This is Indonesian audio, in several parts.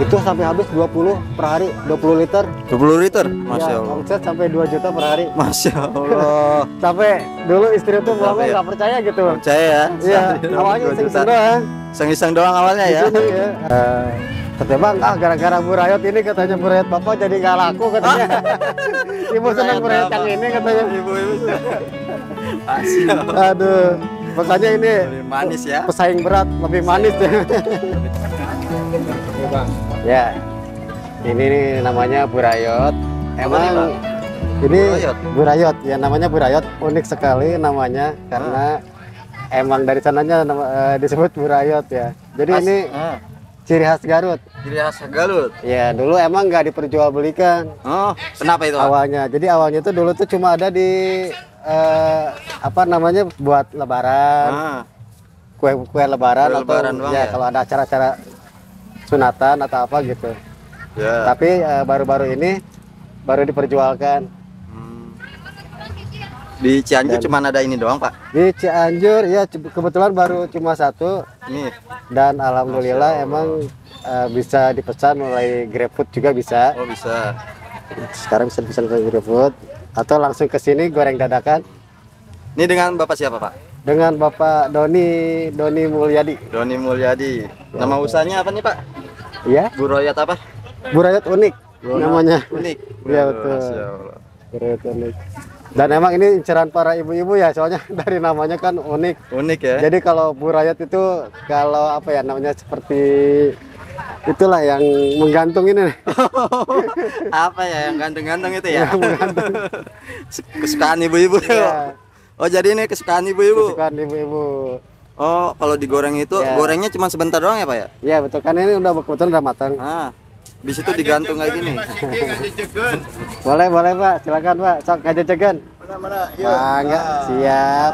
Itu sampai habis 20 per hari, 20 liter. 20 liter? Masya Ya, Allah. omset sampai 2 juta per hari. Masya Allah. Sampai dulu istri tuh ngomong ya? nggak percaya gitu. Percaya ya? Iya, awalnya 2 juta. iseng-iseng doang. Iseng-iseng doang awalnya ya? Iseng, ya. Katanya bang, gara-gara Burayot ini katanya Burayot bapak jadi nggak laku katanya. Ibu senang Burayot yang ini katanya. Ibu-ibu. Masya Allah. Aduh, makanya ini Lebih manis ya? pesaing berat, lebih manis ya. Ya, ini nih namanya Burayot. Emang ini Burayot? Burayot, ya namanya Burayot, unik sekali namanya karena emang dari sananya disebut Burayot ya. Jadi ini ciri khas Garut. Ciri khas Garut. Ya dulu emang nggak diperjualbelikan Oh, kenapa itu? awalnya. Jadi awalnya itu dulu tuh cuma ada di apa namanya buat Lebaran, kue lebaran Kue atau lebaran doang ya ya? kalau ada acara-acara sunatan atau apa gitu. Ya. Tapi baru-baru ini baru diperjualkan. Di Cianjur cuma ada ini doang, Pak. Di Cianjur ya kebetulan baru cuma satu Ini. dan alhamdulillah emang bisa dipesan mulai GrabFood juga bisa. Oh, bisa. Sekarang bisa pesan ke GrabFood atau langsung ke sini goreng dadakan Ini dengan Bapak siapa, Pak? dengan Bapak Doni Mulyadi. Doni Mulyadi. Nama usahanya apa nih, Pak? Iya, Burayot apa? Burayot unik namanya. Unik. Iya, Waduh, betul. Masya Allah. Burayot unik. Dan emang ini inceran para ibu-ibu ya, soalnya dari namanya kan unik. Unik ya? Jadi kalau Burayot itu kalau apa ya namanya seperti itulah yang menggantung ini nih. Apa ya yang ganteng-ganteng itu ya? Yang menggantung. Kesukaan ibu-ibu. Iya. Oh, jadi ini kesukaan ibu-ibu. Kesukaan ibu-ibu. Oh, kalau digoreng itu Ya. gorengnya cuma sebentar doang ya, Pak ya? Iya betul, kan ini udah kebetulan udah matang. Habis itu digantung kayak gini. Boleh Pak, silakan Pak. Sok ngajajagan. Mangga, siap.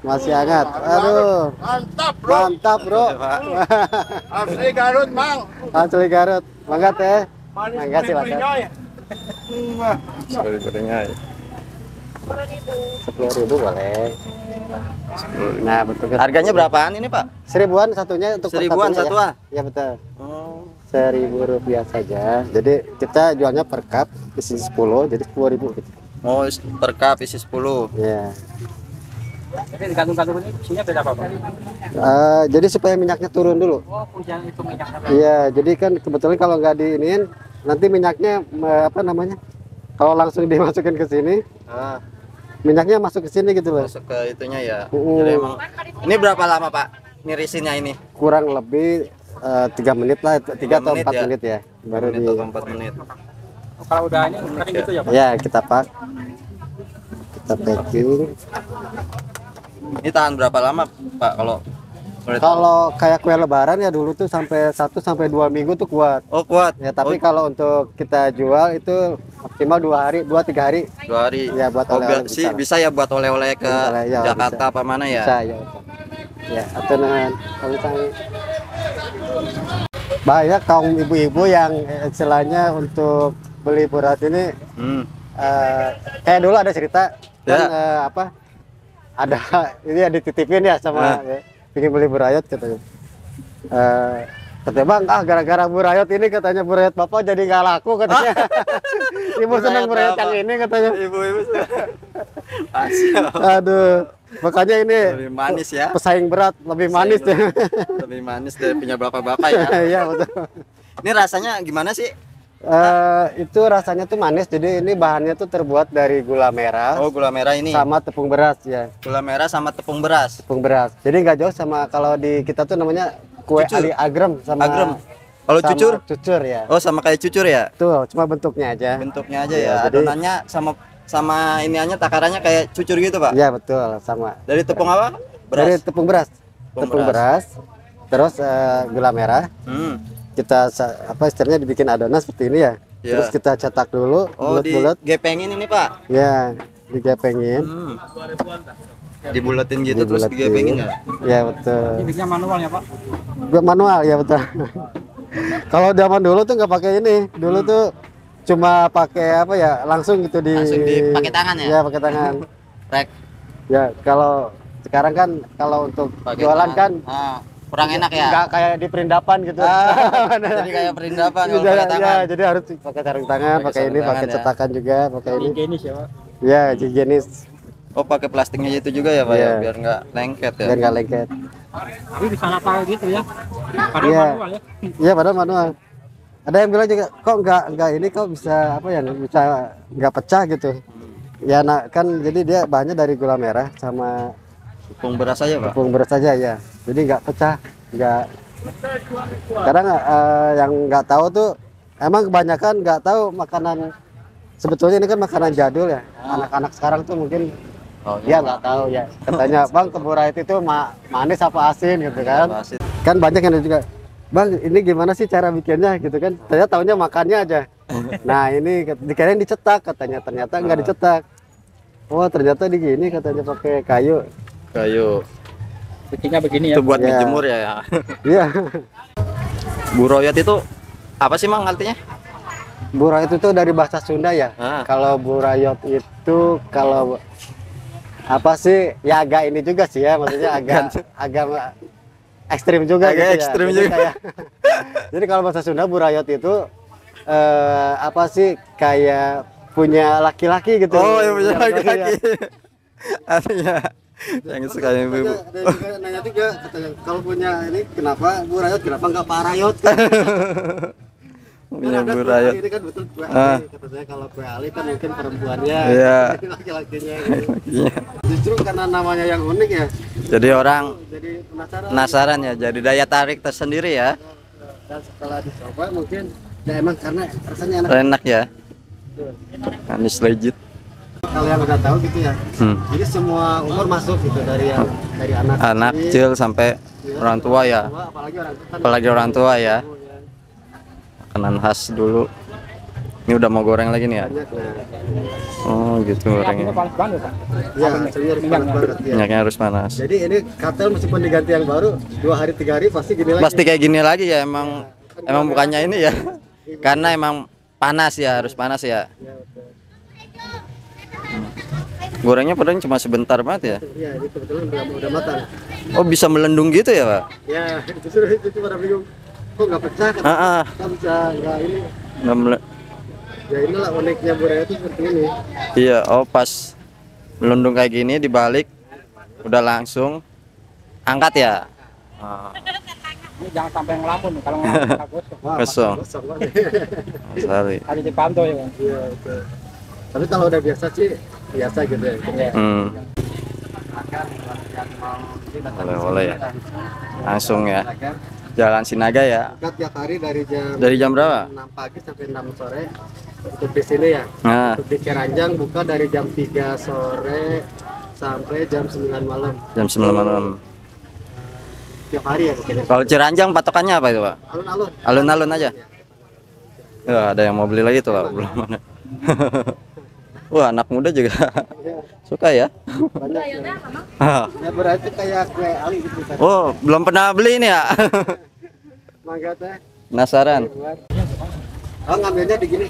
Masih hangat. Aduh. Mantap, Bro. Asli Garut, Mang. Asli Garut. Mangga teh. Mangga silakan. Sorry, gorengnya. 10.000 boleh. Nah, betul kan. Harganya berapaan ini, Pak? 1.000-an satunya untuk per Seribuan satunya satu, ya. ah? Iya betul. Oh. Rp1.000 saja. Jadi kita jualnya per cup isi 10, jadi 10.000 gitu. Oh, per cup isi 10. Iya. Ini digantung-gantung ini isinya beda apa, Pak? Jadi supaya minyaknya turun dulu. Oh, jangan itu minyaknya. Iya, jadi kan kebetulan kalau nggak diiniin nanti minyaknya apa namanya? Kalau langsung dimasukin ke sini, minyaknya masuk ke sini gitu loh. Masuk ke itunya ya. Jadi emang ini berapa lama, Pak? Nirisinnya ini? Kurang lebih 3 menit lah, 3 atau 4 menit ya. Baru 3 di atau 4 menit. Kalau udah ini kering gitu ya, Pak? ya kita packing. Ini tahan berapa lama, Pak, kalau boleh tahu? Kalau kayak kue lebaran ya dulu tuh sampai 1 sampai 2 minggu tuh kuat. Oh, kuat. Ya, tapi Oh, kalau untuk kita jual itu maksimal 2 hari, 2-3 hari. 2 hari. Ya, buat Oh, oleh-oleh sih bisa. bisa ya buat oleh-oleh ke Oleh-oleh, ya, Jakarta bisa. apa mana ya? Bisa ya. Ya, atau dengan kalau misalnya banyak kaum ibu-ibu yang istilahnya untuk beli berat ini kayak dulu ada cerita kan Ya. apa ada ini ya dititipin ya sama ingin beli Burayot katanya. Katanya bang, gara-gara Burayot ini katanya Burayot bapak jadi nggak laku katanya. Ibu senang Burayot yang ini katanya. Ibu-ibu. Aduh, makanya ini Lebih manis ya. pesaing berat, lebih manis ya. Lebih manis dari punya bapak-bapak ya. Iya betul. Ini rasanya gimana sih? Itu rasanya tuh manis, jadi ini bahannya tuh terbuat dari gula merah Oh, gula merah ini. sama tepung beras ya. Gula merah sama tepung beras. Tepung beras. Jadi nggak jauh sama kalau di kita tuh namanya kue Cucur. ali agrem sama Agrem. Kalau sama cucur? Cucur ya. Oh, sama kayak cucur ya? Tuh, cuma bentuknya aja. Bentuknya aja Iya, ya. jadi- Adonannya sama iniannya takarannya kayak cucur gitu, Pak. Iya betul, sama. Dari tepung apa? Dari Beras. tepung beras. Tepung Tepung beras. Terus gula merah. Kita apa istilahnya dibikin adonan seperti ini ya. Iya. Terus kita cetak dulu Oh, bulat-bulat. digepengin ini, Pak. Ya, digepengin. Dibuletin gitu terus Dibulatin. digepengin ya. Ya betul. Ini bikinnya manual ya, Pak? Manual ya betul. Kalau zaman dulu tuh nggak pakai ini. Dulu tuh cuma pakai apa ya? Langsung gitu Langsung dipakai tangan ya? Ya pakai tangan. Rek Ya kalau sekarang kan kalau untuk pakai jualan tangan. kan kurang enak ya. Nggak kayak di perindapan gitu. Jadi kayak perindapan kalau Ya, pakai tangan. jadi harus pakai sarung tangan, Pakai pakai sarung ini, tangan pakai ya. cetakan juga, pakai ini. Higienis ya Pak. Ya, higienis. Oh, pakai plastiknya itu juga ya, Pak ya, Iya. biar nggak lengket ya. Biar nggak lengket. Tapi bisa nakal gitu ya. Padahal Iya. manual ya. Iya, padahal manual. Ada yang bilang juga, kok nggak ini kok bisa apa ya, bisa nggak pecah gitu. Ya, nah, kan jadi dia bahannya dari gula merah sama Tepung beras aja, Pak. tepung beras saja ya. Jadi nggak pecah, nggak. Kadang yang nggak tahu tuh, emang kebanyakan nggak tahu makanan. Sebetulnya ini kan makanan jadul ya. Anak-anak sekarang tuh mungkin Oh, dia nggak tahu ya. Katanya, Bang, kebun rayot itu manis apa asin gitu kan? Pasti. Kan banyak yang juga, Bang, ini gimana sih cara bikinnya gitu kan? Saya taunya makannya aja. Nah, ini dikirain dicetak katanya, ternyata nggak dicetak. Oh, ternyata di gini katanya pakai kayu. Kayu. Bikinnya begini ya. Itu buat Ya. ngejemur ya. Iya. Buroyot itu apa sih, Mang, artinya? Burayot itu dari bahasa Sunda ya. Ah. Kalau burayot itu kalau apa sih? Ya agak ini juga sih ya, maksudnya agak ekstrim juga Agak gitu ya. ekstrim Jadi juga. jadi kalau bahasa Sunda burayot itu apa sih, kayak punya laki-laki gitu. Oh, yang punya Punya laki-laki. ya. Artinya yang suka ibu. Ada juga nanya juga katanya, kalau punya ini kenapa burayot, kenapa nggak parayot? Punya Kan ada burayot. ini kan betul kue Ah. ali. Kata saya kalau kue ali kan mungkin perempuannya, Iya. laki-lakinya. Gitu. Iya. Justru karena namanya yang unik ya, Jadi orang jadi penasaran. penasaran ya, jadi daya tarik tersendiri ya. Dan setelah dicoba mungkin, ya emang karena rasanya enak. Enak ya. Manis legit. Kalau yang udah tahu gitu ya, jadi semua umur masuk gitu, dari anak Kecil sampai orang tua ya. tua, apalagi orang tua. Apalagi orang tua ya. Makanan khas dulu. Ini udah mau goreng lagi nih ya. Banyak, nah. Oh gitu Ini gorengnya. panas banget Pak. Ya, hasilnya harus panas banget ya. Minyaknya harus panas. Jadi ini kartel meskipun diganti yang baru 2 hari 3 hari pasti gini lagi. Pasti kayak gini lagi ya, emang bukannya ini ya. Karena emang panas ya, harus panas ya. Ya, betul. Gorengnya padahal cuma sebentar banget ya. Iya, ini kebetulan udah matang. Oh, bisa melendung gitu ya, Pak? Ya, itu pada bingung. Kok nggak pecah? Kan bisa nggak ini. Nggak mele- Ya inilah uniknya burayot itu seperti ini. Iya, oh pas melendung kayak gini dibalik udah langsung angkat ya. Ah, Ini jangan sampai ngelamun kalau ngelamun gosong. Wah, Kosong. kosong. sekali. Harus dipantau ya Pak. Iya, betul. Tapi kalau udah biasa sih biasa gitu ya. Oleh-oleh ya. Langsung ya. Jalan Sinaga ya. Buka tiap hari Dari jam berapa? 6 pagi sampai 6 sore untuk di sini ya. Nah, Untuk di Keranjang buka dari jam 3 sore sampai jam 9 malam. jam 9 malam. Tiap hari ya mungkin. Kalau Ciranjang patokannya apa itu, Pak? Alun-alun. Alun-alun aja. Ya, ada yang mau beli lagi tuh, Pak. Belum ada. Wah, anak muda juga suka ya. Banyak ya. Ya berarti kayak kue ali gitu kan. Oh, belum pernah beli ini ya. Mangga teh. Penasaran. Oh, ngambilnya di gini.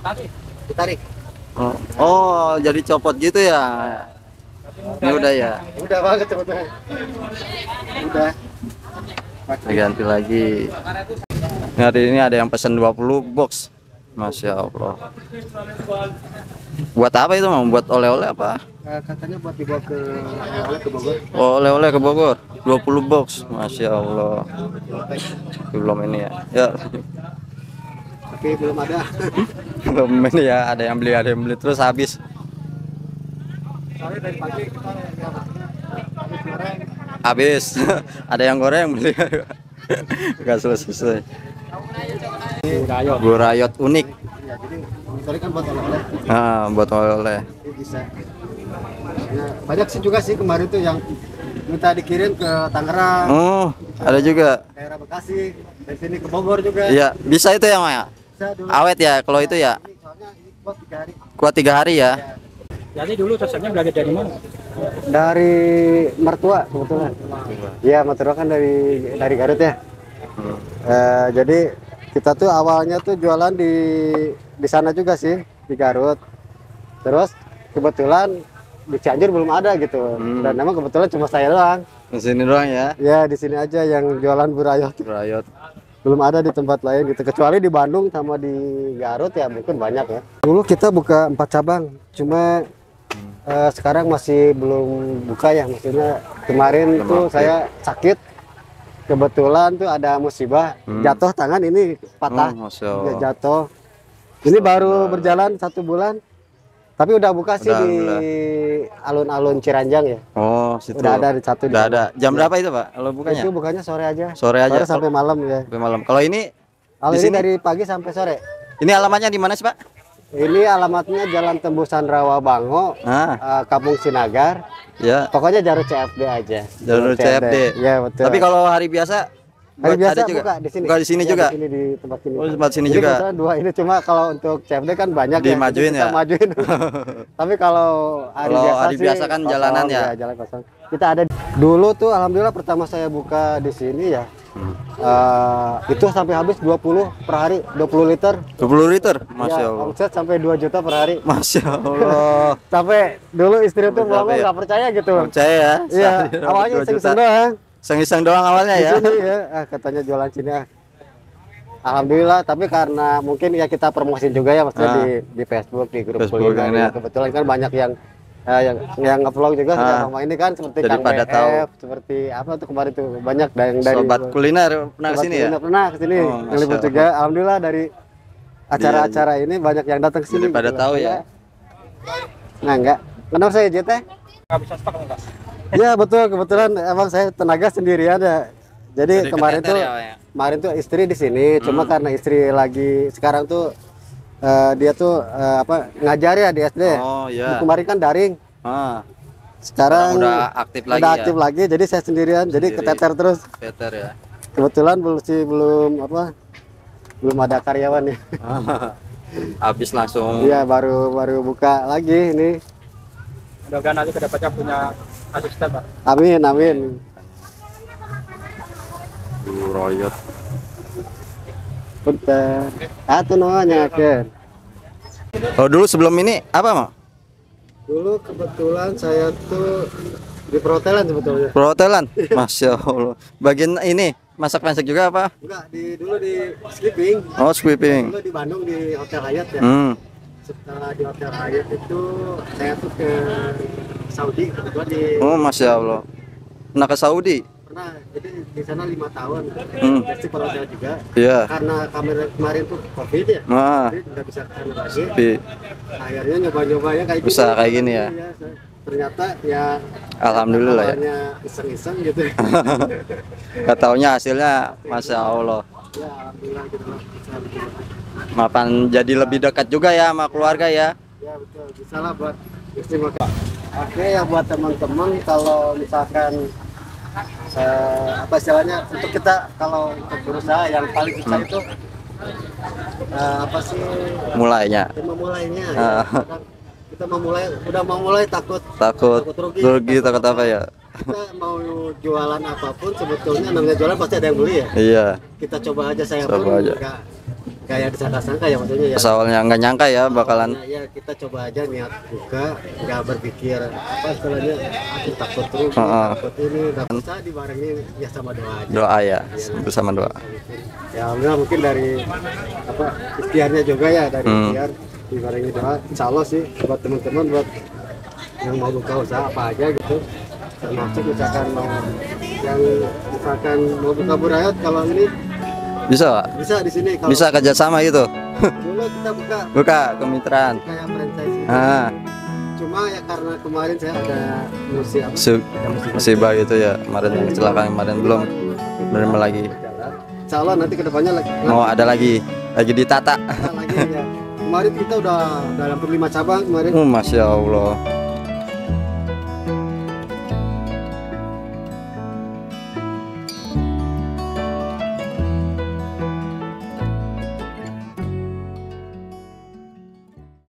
Tadi Ditarik. Oh, jadi copot gitu ya. Ini udah ya. Udah banget sebetulnya. Udah. Diganti lagi. Hari ini ada yang pesan 20 box. Masya Allah. Buat apa itu, Mam? Buat oleh-oleh apa? Katanya buat dibawa ke Bogor. Oh, oleh-oleh ke Bogor. 20 box. Masya Allah. Belum ini ya. Ya, Tapi belum ada. belum ini ya. Ada yang beli terus habis. Soalnya dari pagi kita goreng. Habis. Ada yang goreng beli. Gak selesai. budaya. Burayot unik. Ya, jadi misalnya kan buat oleh-oleh. Nah, buat oleh-oleh. Ini bisa. Ya, banyak sih juga sih kemarin tuh yang minta dikirim ke Tangerang, Oh, ada juga. daerah Bekasi, dari sini ke Bogor juga. Iya, bisa itu ya, Maya? Bisa dulu. Awet ya kalau itu ya. Ini soalnya ini buat 3 hari. Kuat 3 hari ya. Jadi dulu resepnya belajar dari mana? Dari mertua kebetulan. Iya, mertua kan dari Garut ya. Jadi kita tuh awalnya tuh jualan di sana juga sih, di Garut. Terus kebetulan di Cianjur belum ada gitu. Dan memang kebetulan cuma saya doang. Di sini doang ya. Ya di sini aja yang jualan burayot. Burayot. Belum ada di tempat lain gitu. Kecuali di Bandung sama di Garut ya mungkin banyak ya. Dulu kita buka 4 cabang, cuma sekarang masih belum buka ya. Maksudnya kemarin Belum tuh aktif. saya sakit. Kebetulan tuh ada musibah, jatuh tangan ini patah. Masya Allah. Jatuh. Ini baru berjalan 1 bulan. Tapi udah buka sih Udah, di alun-alun Ciranjang ya. Oh, situ. Udah ada di satu di Udah sana. ada. Jam berapa itu, Pak? Kalau bukanya? Itu bukannya sore aja. Sore aja. sampai malam ya. Sampai malam. Kalau ini Kalau di ini sini? dari pagi sampai sore. ini alamatnya di mana sih, Pak? Ini alamatnya Jalan Tembusan Rawabango, Ah, Kampung Sinagar. ya. Pokoknya Jarut CFD aja. Jalur CFD. Ya betul. Tapi kalau hari biasa hari biasa ada juga. buka di sini. Buka di sini Ya, juga. Di sini di tempat sini. Oh, di tempat sini Jadi juga. kebetulan 2 ini cuma kalau untuk CFD kan banyak Dimajuin ya. Kita ya? majuin. Tapi kalau hari Kalau biasa hari sih biasa kan kosong, jalanan ya? Jalan kosong. Kita ada dulu tuh alhamdulillah pertama saya buka di sini ya. Itu sampai habis 20 per hari, 20 liter. 20 liter. Masya Ya, Allah. omset sampai 2 juta per hari. Masya Allah. Sampai dulu istri tuh Sampai ngomong ya? nggak percaya gitu. Percaya ya? Iya, Sehari awalnya 2 juta. iseng-iseng doang. Iseng-iseng doang awalnya Di ya. sini ya, katanya jualan sini ah. Alhamdulillah, tapi karena mungkin ya kita promosiin juga ya maksudnya di Facebook, di grup Facebook kuliner. kan ya. Kebetulan kan banyak yang nge-vlog juga sama ini kan seperti Jadi Kang pada BF, tahu. seperti apa tuh kemarin tuh banyak yang dari Sobat kuliner pernah Sobat kesini ya? kuliner pernah kesini Oh, Masya ngeliput Allah. juga. Alhamdulillah dari acara-acara ini banyak yang datang ke sini. Jadi pada gitu. tahu ya. Nah enggak. Kenapa saya JT? Nggak bisa stok enggak? Ya betul, kebetulan emang saya tenaga sendirian ya. Jadi kemarin tuh istri di sini, cuma karena istri lagi sekarang tuh dia tuh ngajar ya di SD. Oh iya. Kemarin kan daring. Ah, Sekarang udah aktif lagi udah ya? aktif lagi, jadi saya sendirian, jadi Sendiri. keteter terus. Peter ya. Kebetulan belum ada karyawan ya. Habis langsung. Iya baru buka lagi ini. Mudah-mudahan nanti kedepannya punya asisten, Pak. Amin amin. Royot. Punten. Atuh namanya kan. Oh dulu sebelum ini apa Mak? Dulu kebetulan saya tuh di perhotelan sebetulnya. Perhotelan. Masya Allah. Bagian ini masak juga apa? Enggak, dulu di sleeping. Oh sweeping. Dulu di Bandung di Hotel Hyatt ya. Setelah di Hotel Hyatt itu saya tuh ke Saudi kebetulan di Oh Masya Allah. Pernah ke Saudi? pernah. Jadi di sana 5 tahun. Jadi perhotelan juga. Iya. Karena kemarin tuh Covid ya. Nah, Jadi nggak bisa ke sana lagi. tapi Akhirnya nyoba-nyobanya kayak Usaha gitu. kayak gini ya? Iya, ternyata ya Alhamdulillah ya. awalnya iseng-iseng gitu. Gak taunya hasilnya Masya Allah. Ya alhamdulillah gitu lah. Makan jadi lebih dekat juga ya sama keluarga ya. Ya betul, bisa lah buat istri makan. Oke ya buat teman-teman kalau misalkan apa istilahnya untuk kita kalau untuk berusaha yang paling susah itu apa sih Mulainya. memulainya ya. Ah. Kadang kita udah memulai takut Takut rugi, takut apa ya? kita mau jualan apapun sebetulnya namanya jualan pasti ada yang beli ya. Iya. Kita coba aja, saya Coba pun aja. nggak kayak disangka-sangka ya maksudnya ya. Pas awalnya nggak nyangka ya bakalan. Nah, ya kita coba aja niat buka, nggak berpikir apa istilahnya aku takut rugi, takut ini, nggak bisa dibarengi ya sama doa aja. Doa ya, bersama doa. Ya alhamdulillah mungkin dari apa ikhtiarnya juga ya dari ikhtiar dibarengi doa. Insya Allah sih buat teman-teman buat yang mau buka usaha apa aja gitu. Termasuk misalkan mau buka burayot kalau ini Bisa Pak? bisa di sini kalau Bisa kerjasama gitu. dulu kita Buka kemitraan. kayak franchise gitu. Cuma ya karena kemarin saya ada Musibah gitu ya. Kemarin kecelakaan kemarin belum lagi. berjalan. Insya Allah nanti kedepannya lagi Mau ada lagi ditata. lagi ya. Kemarin kita udah hampir 5 cabang kemarin. Masya Allah.